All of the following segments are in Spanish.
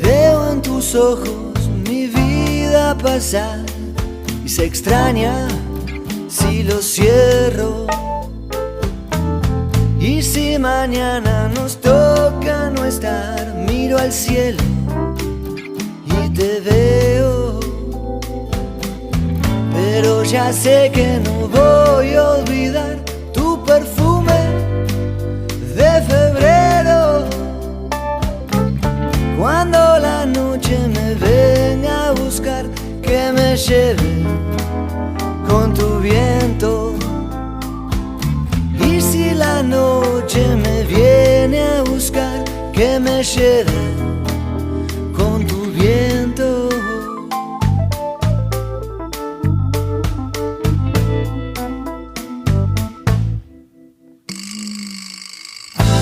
Veo en tus ojos mi vida pasar y se extraña si lo cierro. Y si mañana nos toca no estar, miro al cielo y te veo. Pero ya sé que no voy a olvidar tu perfume de febrero. Cuando la noche me venga a buscar, que me lleve con tu viento. Y si la noche me viene a buscar, que me lleve con tu viento.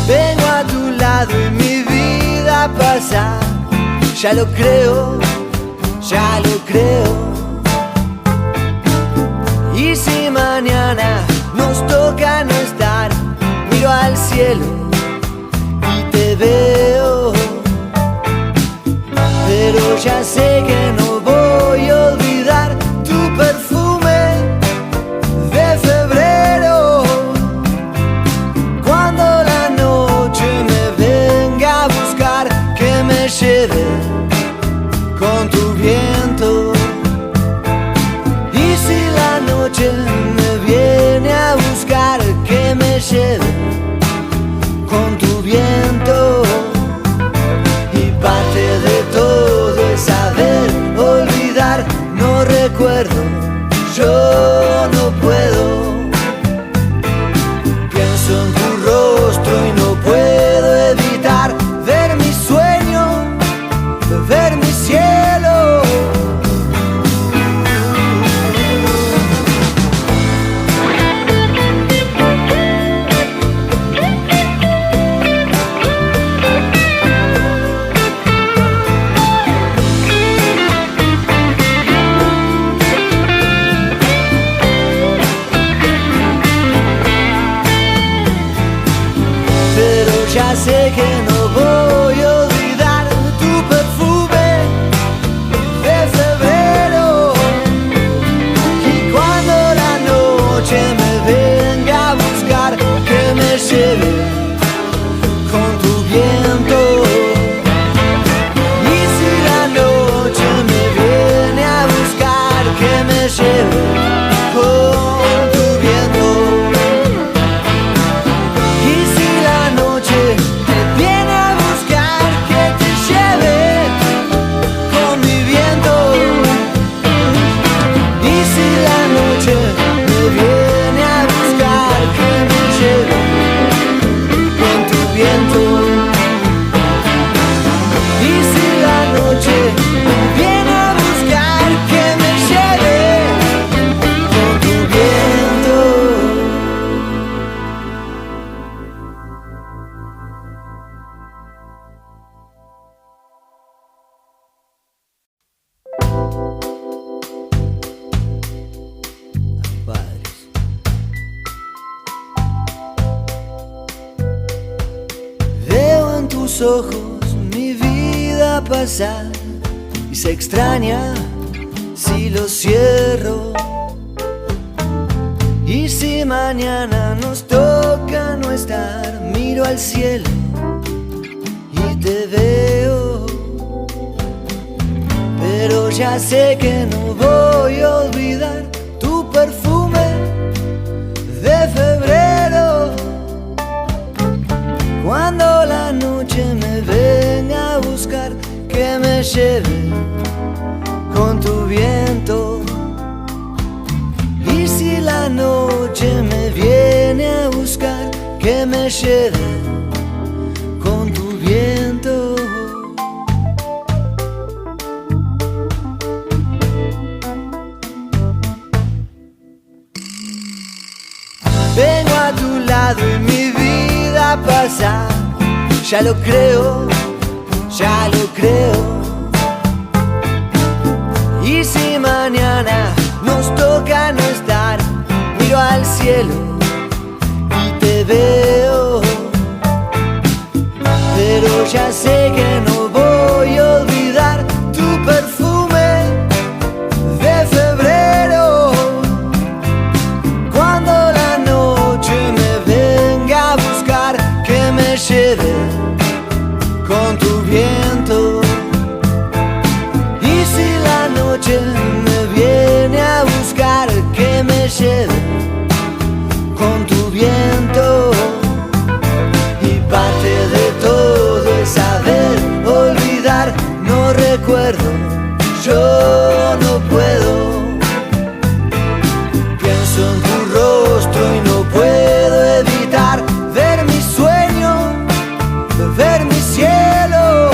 Vengo a tu lado y mi vida pasa, ya lo creo, ya lo creo. Y si mañana nos toca no estar, miro al cielo y te veo. Pero ya sé que no voy a olvidar tu perfume de febrero. Cuando la noche me venga a buscar, que me lleve con tu viento. Y si la noche me viene a buscar, que me lleve con tu viento. Y parte de todo es saber olvidar, no recuerdo, yo no puedo. Pienso en tu rostro y no puedo evitar ver mi sueño, ver mi cielo. Pero ya sé que no voy a olvidar tu perfume de febrero. Y cuando la noche me venga a buscar, que me lleve con tu viento. Y si la noche me viene a buscar, que me lleve con tu viento. Y si la noche te viene a buscar, que te lleve con mi viento. Y si la noche me viene a buscar, que me lleve con tu viento. Y si la noche me viene a buscar, que me lleve con tu viento. Padres. Veo en tus ojos mi vida pasar y se extraña si lo cierro. Y si mañana nos toca no estar, miro al cielo y te veo. Pero ya sé que no voy a olvidar tu perfume de febrero. Cuando la noche me venga a buscar, que me lleve con tu viento. Y si la noche me viene a buscar, que me lleve con tu viento. Vengo a tu lado y mi vida pasa, ya lo creo, ya lo creo. Y si mañana nos toca no estar, recuerdo, yo no puedo. Pienso en tu rostro y no puedo evitar ver mi sueño, ver mi cielo.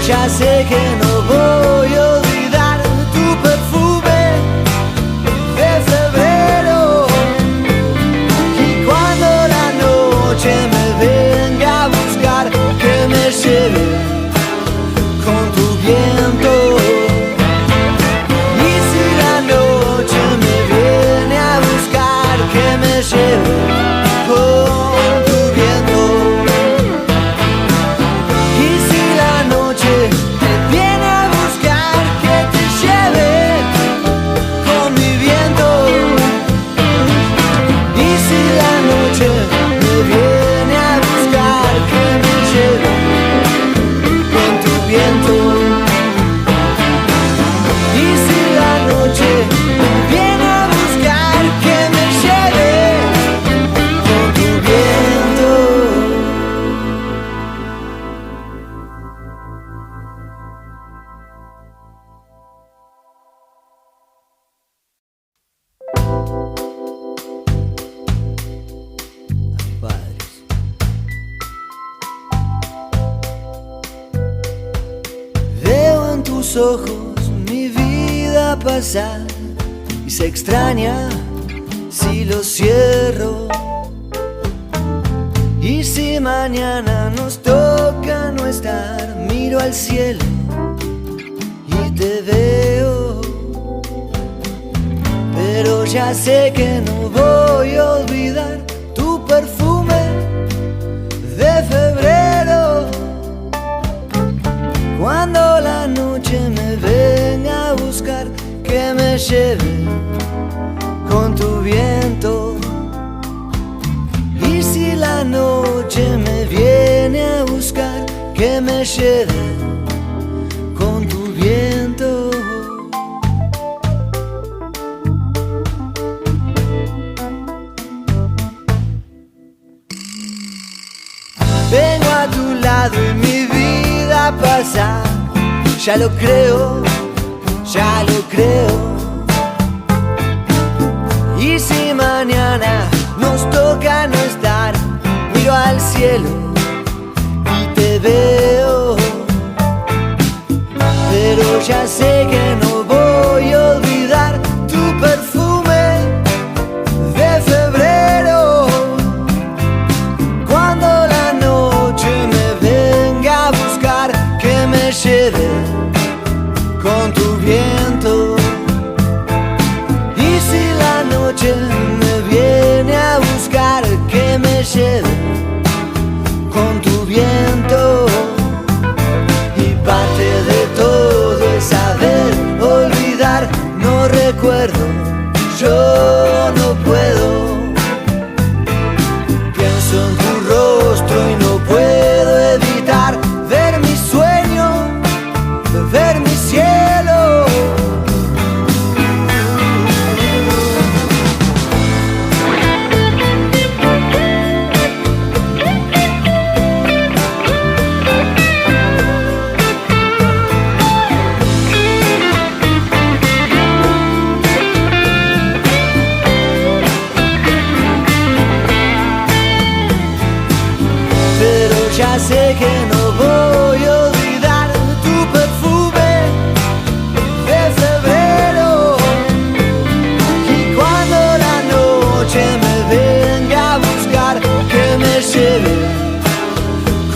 Ya sé que no voy a olvidar tu perfume de febrero. Y cuando la noche me venga a buscar, que me lleve con tu viento. Y si la noche me viene a buscar, que me lleve con tu viento. Y si la noche te viene a buscar, que te lleve con mi viento. Y si la noche me viene a buscar, que me lleve con tu viento. Y si la noche me viene a buscar, que me lleve con tu viento. Padres. Veo en tus ojos mi vida pasar y se extraña si lo cierro. Y si mañana nos toca no estar, miro al cielo y te veo. Pero ya sé que no voy a olvidar tu perfume de febrero. Cuando la noche me venga a buscar, que me lleve con tu viento. Y si la noche me viene a buscar, que me lleve con tu viento. Vengo a tu lado y mi vida pasa. Ya lo creo, ya lo creo. Y si mañana nos toca no estar, miro al cielo y te veo. Pero ya sé que no voy a olvidar tu perfume de febrero. Cuando la noche me venga a buscar, que me lleve con tu viento. Y si la noche me viene a buscar, que me lleve con tu viento. Y parte de todo es saber olvidar, no recuerdo, yo no puedo. Pienso en tu rostro y no puedo evitar ver mi sueño, ver mi cielo. Pero ya sé que no voy a olvidar tu perfume de febrero. Y cuando la noche me venga a buscar, que me lleve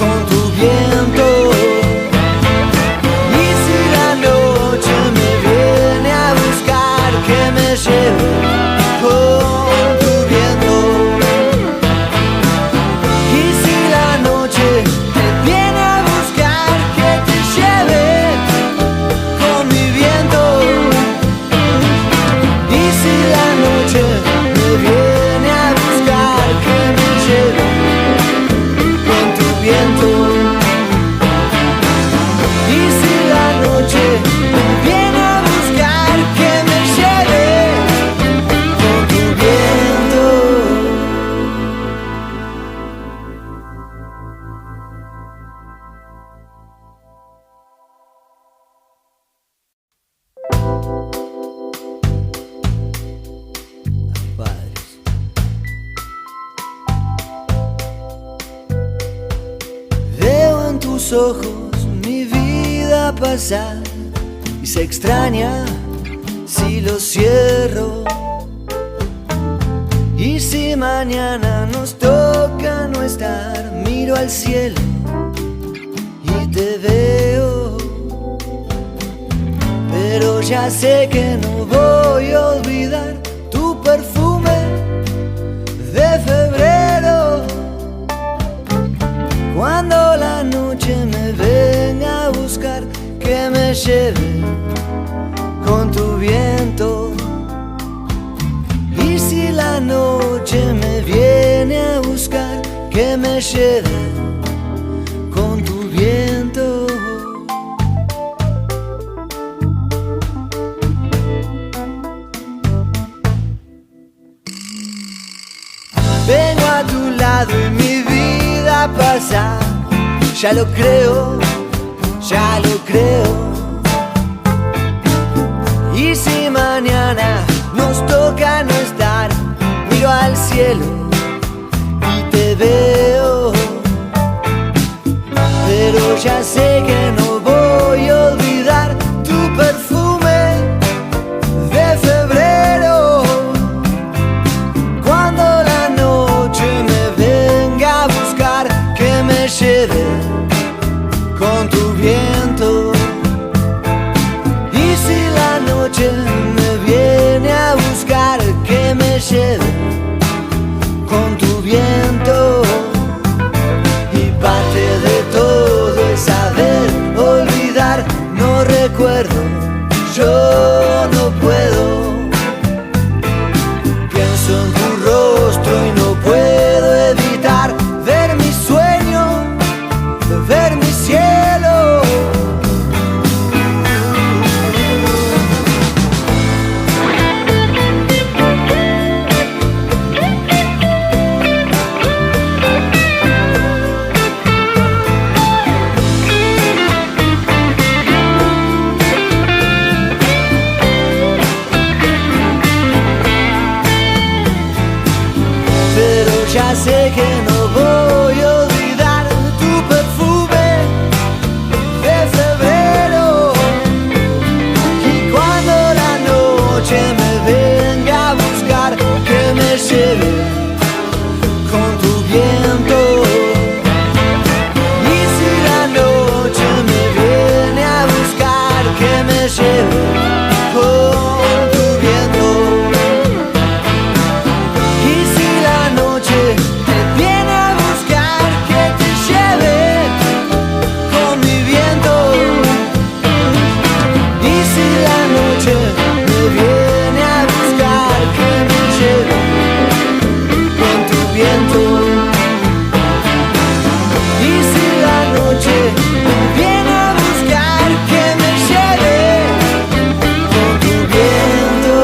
con tu viento. Y si la noche me viene a buscar, que me lleve con tu viento. Y si la noche me viene a buscar, tus ojos mi vida pasar y se extraña si lo cierro. Y si mañana nos toca no estar, miro al cielo y te veo. Pero ya sé que no voy a olvidar tu perfume de febrero. Cuando la noche me venga a buscar, que me lleve con tu viento. Y si la noche me viene a buscar, que me lleve con tu viento. Vengo a tu lado y mi vida pasa, ya lo creo, ya lo creo. Y si mañana nos toca no estar, miro al cielo y te veo. Pero ya sé que no voy a olvidar tu perfume de febrero. Cuando la noche me venga a buscar, que me lleve con tu viento. Y si la noche me viene a buscar, que me lleve con tu viento. Y parte de todo es saber olvidar, no recuerdo, yo no puedo. Pienso en tu rostro y no puedo evitar ver mi sueño, ver mi cielo. Ya sé que no voy a olvidar tu perfume de febrero. Y cuando la noche me venga a buscar, que me lleve con tu viento. Y si la noche me viene a buscar, que me lleve con tu viento. Y si la noche te viene a buscar, que te lleve con mi viento. Y si la noche me viene a buscar, que me lleve con tu viento. Y si la noche me viene a buscar, que me lleve con tu viento.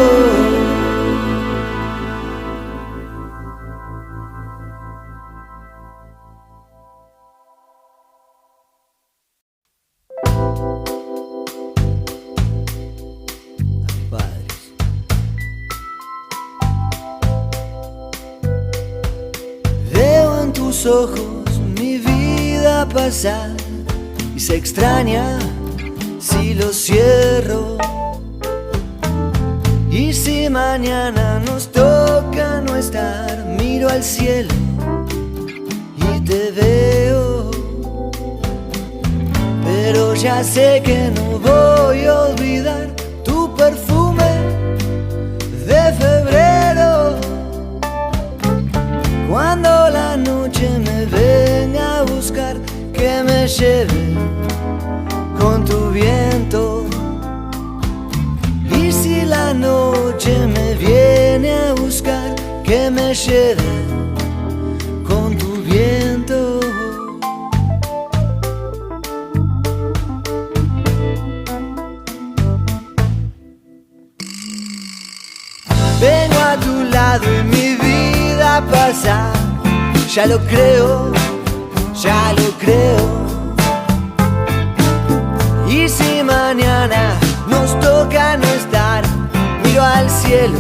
Padres. Veo en tus ojos mi vida pasar y se extraña si lo cierro. Y si mañana nos toca no estar, miro al cielo y te veo. Pero ya sé que no voy a olvidar tu perfume de febrero. Cuando la noche me venga a buscar, que me lleve con tu viento. Y si la noche me viene a buscar, que me lleve con tu viento. Vengo a tu lado y mi vida pasa, ya lo creo, ya lo creo. Y si mañana nos toca no estar, miro al cielo